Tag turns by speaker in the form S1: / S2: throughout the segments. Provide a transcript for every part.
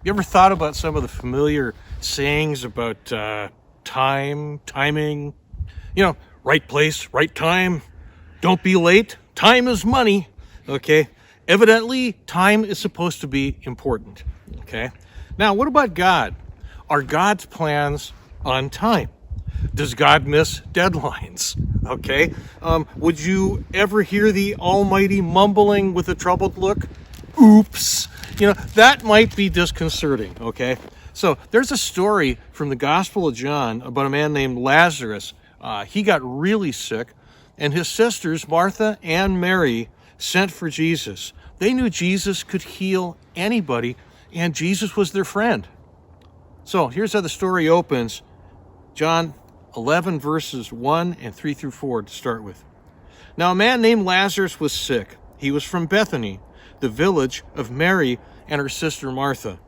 S1: You ever thought about some of the familiar sayings about timing? Right place, right time. Don't be late. Time is money. Okay. Evidently, time is supposed to be important. Okay. Now, what about God? Are God's plans on time? Does God miss deadlines? Okay. Would you ever hear the Almighty mumbling with a troubled look? Oops. That might be disconcerting. Okay. So there's a story from the Gospel of John about a man named Lazarus. He got really sick, and his sisters, Martha and Mary, sent for Jesus. They knew Jesus could heal anybody, and Jesus was their friend. So here's how the story opens. John 11, verses 1 and 3 through 4 to start with. Now a man named Lazarus was sick. He was from Bethany, the village of Mary and her sister Martha.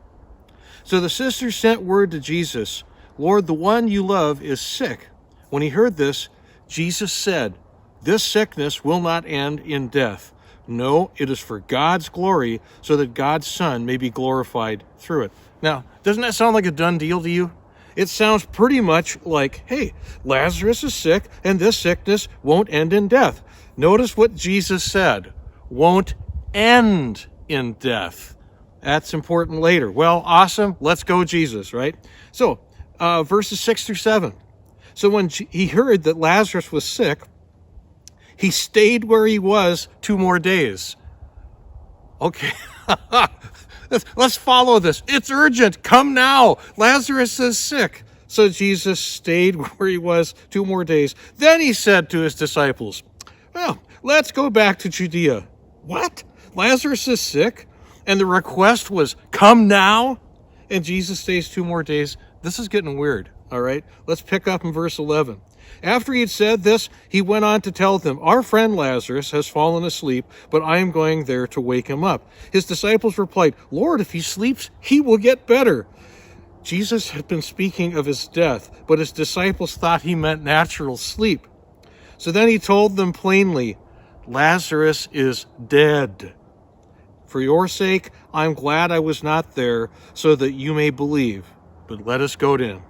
S1: So the sisters sent word to Jesus, Lord, the one you love is sick. When he heard this, Jesus said, this sickness will not end in death. No, it is for God's glory, so that God's Son may be glorified through it. Now, doesn't that sound like a done deal to you? It sounds pretty much like, hey, Lazarus is sick, and this sickness won't end in death. Notice what Jesus said, won't end in death. That's important later. Well, awesome. Let's go, Jesus, right? So, verses 6 through 7. So when he heard that Lazarus was sick, he stayed where he was 2 more days. Okay. Let's follow this. It's urgent. Come now. Lazarus is sick. So Jesus stayed where he was 2 more days. Then he said to his disciples, well, let's go back to Judea. What? Lazarus is sick? And the request was, come now? And Jesus stays 2 more days. This is getting weird, all right? Let's pick up in verse 11. After he had said this, he went on to tell them, our friend Lazarus has fallen asleep, but I am going there to wake him up. His disciples replied, Lord, if he sleeps, he will get better. Jesus had been speaking of his death, but his disciples thought he meant natural sleep. So then he told them plainly, Lazarus is dead. For your sake, I'm glad I was not there, so that you may believe. But let us go to him.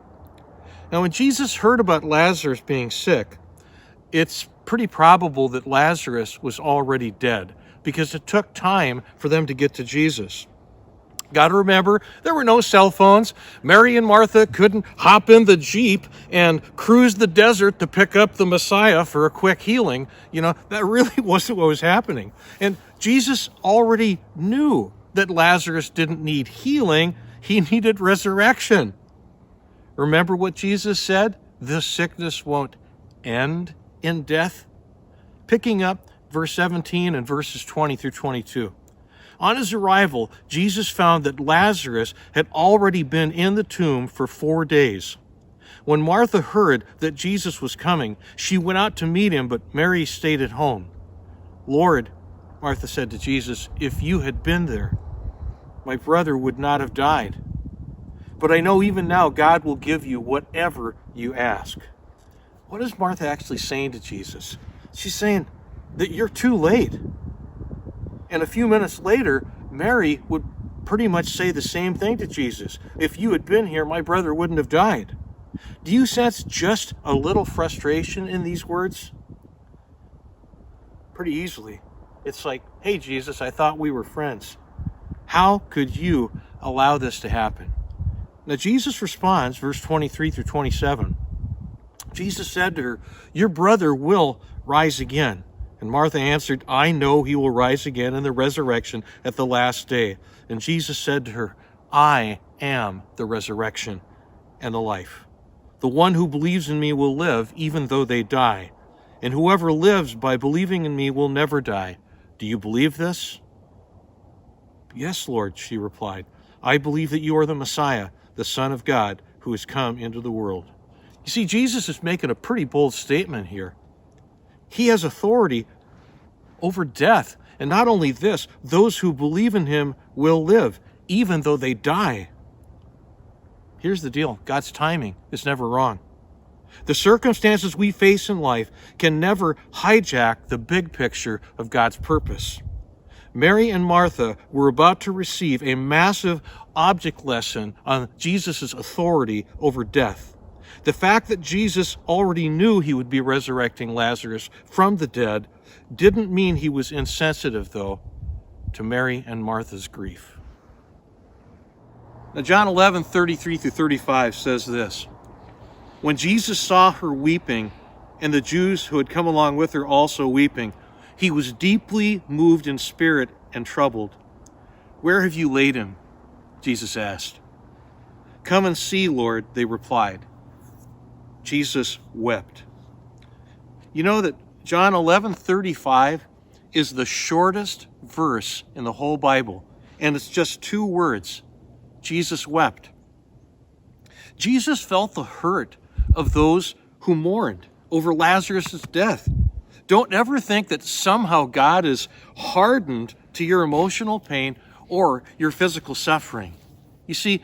S1: Now, when Jesus heard about Lazarus being sick, it's pretty probable that Lazarus was already dead, because it took time for them to get to Jesus. Got to remember, there were no cell phones. Mary and Martha couldn't hop in the Jeep and cruise the desert to pick up the Messiah for a quick healing. That really wasn't what was happening. And Jesus already knew that Lazarus didn't need healing. He needed resurrection. Remember what Jesus said? This sickness won't end in death. Picking up verse 17 and verses 20 through 22. On his arrival, Jesus found that Lazarus had already been in the tomb for 4 days. When Martha heard that Jesus was coming, she went out to meet him, but Mary stayed at home. Lord, Martha said to Jesus, if you had been there, my brother would not have died. But I know even now God will give you whatever you ask. What is Martha actually saying to Jesus? She's saying that you're too late. And a few minutes later, Mary would pretty much say the same thing to Jesus. If you had been here, my brother wouldn't have died. Do you sense just a little frustration in these words? Pretty easily. It's like, hey, Jesus, I thought we were friends. How could you allow this to happen? Now, Jesus responds, verse 23 through 27. Jesus said to her, your brother will rise again. And Martha answered, I know he will rise again in the resurrection at the last day. And Jesus said to her, I am the resurrection and the life. The one who believes in me will live even though they die. And whoever lives by believing in me will never die. Do you believe this? Yes, Lord, she replied. I believe that you are the Messiah, the Son of God, who has come into the world. You see, Jesus is making a pretty bold statement here. He has authority over death. And not only this, those who believe in him will live, even though they die. Here's the deal. God's timing is never wrong. The circumstances we face in life can never hijack the big picture of God's purpose. Mary and Martha were about to receive a massive object lesson on Jesus' authority over death. The fact that Jesus already knew he would be resurrecting Lazarus from the dead didn't mean he was insensitive, though, to Mary and Martha's grief. Now, John 11:33-35 says this: When Jesus saw her weeping, and the Jews who had come along with her also weeping, he was deeply moved in spirit and troubled. "Where have you laid him?" Jesus asked. "Come and see, Lord," they replied. Jesus wept. You know that John 11:35 is the shortest verse in the whole Bible, and it's just 2 words. Jesus wept. Jesus felt the hurt of those who mourned over Lazarus' death. Don't ever think that somehow God is hardened to your emotional pain or your physical suffering. You see,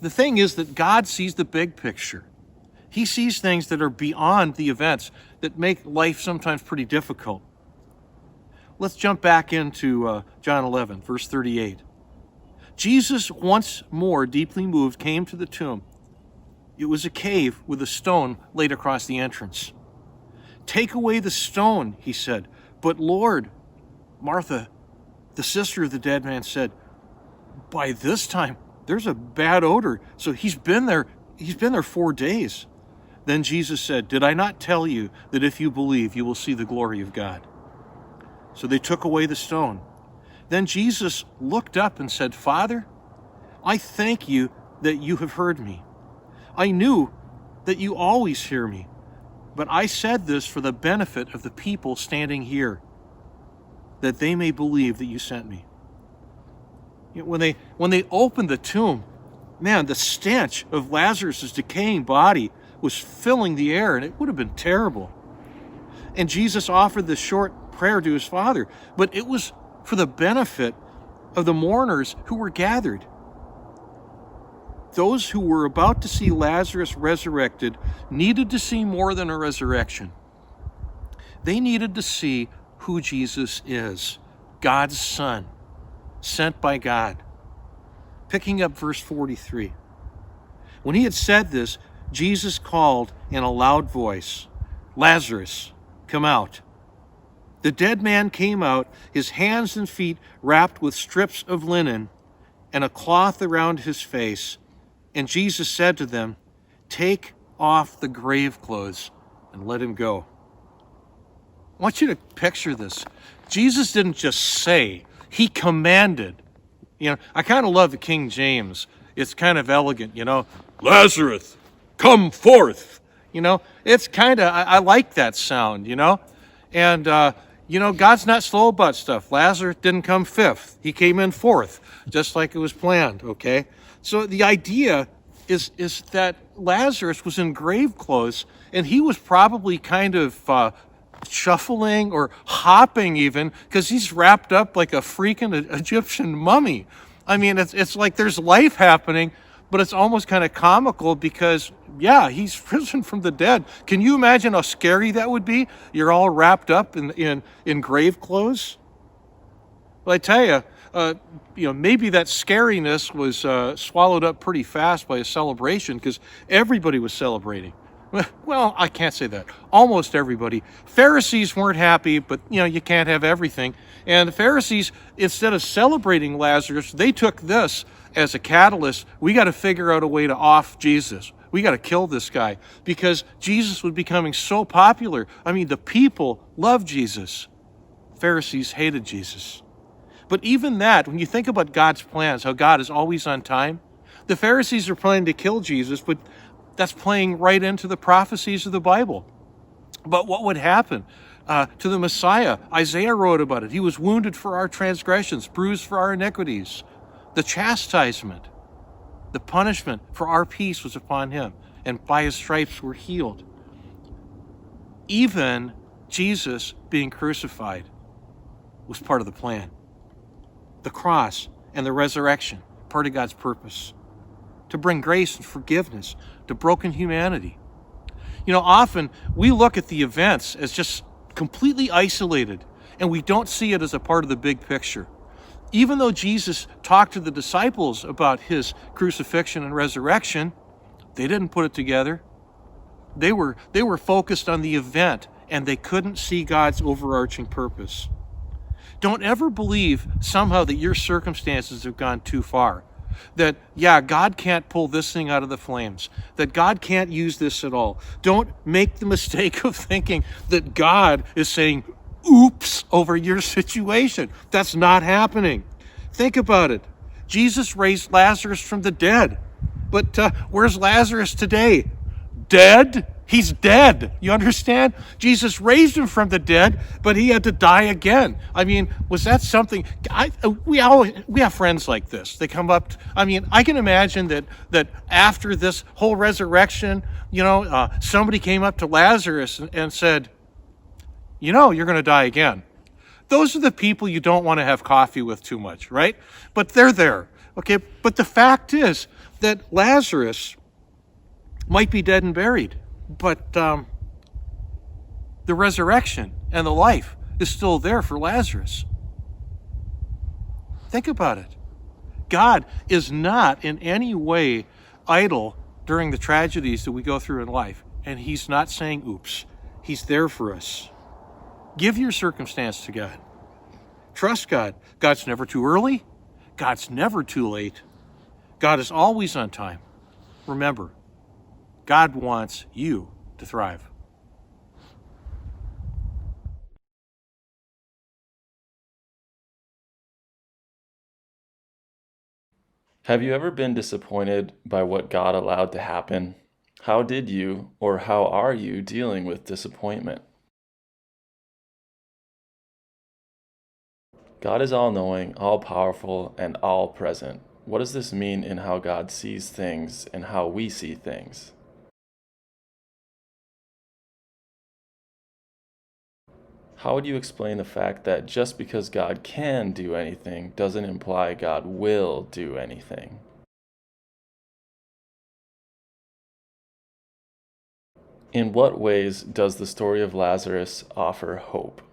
S1: the thing is that God sees the big picture. He sees things that are beyond the events that make life sometimes pretty difficult. Let's jump back into John 11, verse 38. Jesus, once more deeply moved, came to the tomb. It was a cave with a stone laid across the entrance. "Take away the stone," he said. "But Lord," Martha, the sister of the dead man, said, "by this time there's a bad odor, so he's been there 4 days." Then Jesus said, "Did I not tell you that if you believe, you will see the glory of God?" So they took away the stone. Then Jesus looked up and said, "Father, I thank you that you have heard me. I knew that you always hear me, but I said this for the benefit of the people standing here, that they may believe that you sent me." You know, when they opened the tomb, man, the stench of Lazarus' decaying body was filling the air, and it would have been terrible. And Jesus offered this short prayer to his Father, but it was for the benefit of the mourners who were gathered. Those who were about to see Lazarus resurrected needed to see more than a resurrection. They needed to see who Jesus is, God's Son, sent by God. Picking up verse 43. When he had said this, Jesus called in a loud voice, "Lazarus, come out." The dead man came out, his hands and feet wrapped with strips of linen and a cloth around his face. And Jesus said to them, "Take off the grave clothes and let him go." I want you to picture this. Jesus didn't just say, he commanded. You know, I kind of love the King James. It's kind of elegant, "Lazarus, come forth." It's kind of, I like that sound, And, God's not slow about stuff. Lazarus didn't come 5th. He came in 4th, just like it was planned, okay? So the idea is that Lazarus was in grave clothes, and he was probably kind of shuffling or hopping even, because he's wrapped up like a freaking Egyptian mummy. I mean, it's like there's life happening, but it's almost kind of comical because, yeah, he's risen from the dead. Can you imagine how scary that would be? You're all wrapped up in grave clothes? Well, I tell you, maybe that scariness was swallowed up pretty fast by a celebration because everybody was celebrating. Well, I can't say that. Almost everybody. Pharisees weren't happy, but, you can't have everything. And the Pharisees, instead of celebrating Lazarus, they took this as a catalyst. We got to figure out a way to off Jesus. We got to kill this guy because Jesus was becoming so popular. I mean, the people loved Jesus. Pharisees hated Jesus. But even that, when you think about God's plans, how God is always on time, the Pharisees are planning to kill Jesus, but that's playing right into the prophecies of the Bible. But what would happen to the Messiah? Isaiah wrote about it. He was wounded for our transgressions, bruised for our iniquities. The chastisement, the punishment for our peace was upon him, and by his stripes we're healed. Even Jesus being crucified was part of the plan. The cross and the resurrection, part of God's purpose, to bring grace and forgiveness to broken humanity. Often we look at the events as just completely isolated, and we don't see it as a part of the big picture. Even though Jesus talked to the disciples about his crucifixion and resurrection, they didn't put it together. They were focused on the event, and they couldn't see God's overarching purpose. Don't ever believe somehow that your circumstances have gone too far. That, God can't pull this thing out of the flames. That God can't use this at all. Don't make the mistake of thinking that God is saying, oops, over your situation. That's not happening. Think about it. Jesus raised Lazarus from the dead. But where's Lazarus today? Dead? He's dead. You understand? Jesus raised him from the dead, but he had to die again. I mean, was that something? We have friends like this. They come up. I can imagine that after this whole resurrection, somebody came up to Lazarus and said, you're going to die again. Those are the people you don't want to have coffee with too much, right? But they're there. Okay. But the fact is that Lazarus might be dead and buried. But the resurrection and the life is still there for Lazarus. Think about it. God is not in any way idle during the tragedies that we go through in life. And he's not saying, oops. He's there for us. Give your circumstance to God. Trust God. God's never too early. God's never too late. God is always on time. Remember, God wants you to thrive.
S2: Have you ever been disappointed by what God allowed to happen? How did you, or how are you dealing with disappointment? God is all-knowing, all-powerful, and all-present. What does this mean in how God sees things and how we see things? How would you explain the fact that just because God can do anything doesn't imply God will do anything? In what ways does the story of Lazarus offer hope?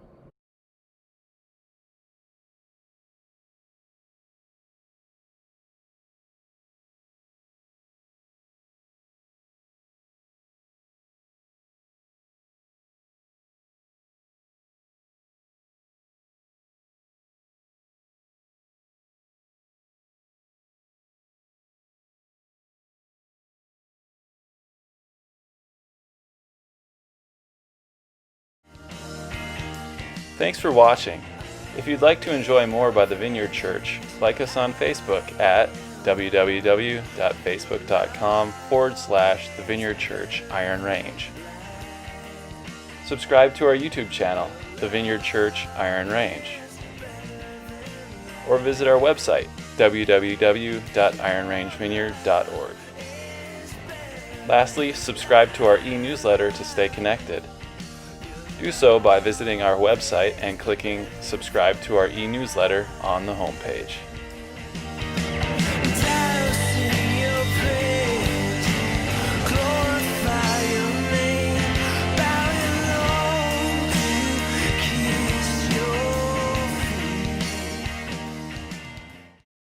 S2: Thanks for watching. If you'd like to enjoy more by the Vineyard Church, like us on Facebook at www.facebook.com/The Vineyard Church Iron Range. Subscribe to our YouTube channel, The Vineyard Church Iron Range. Or visit our website, www.ironrangevineyard.org. Lastly, subscribe to our e-newsletter to stay connected. Do so by visiting our website and clicking subscribe to our e-newsletter on the homepage.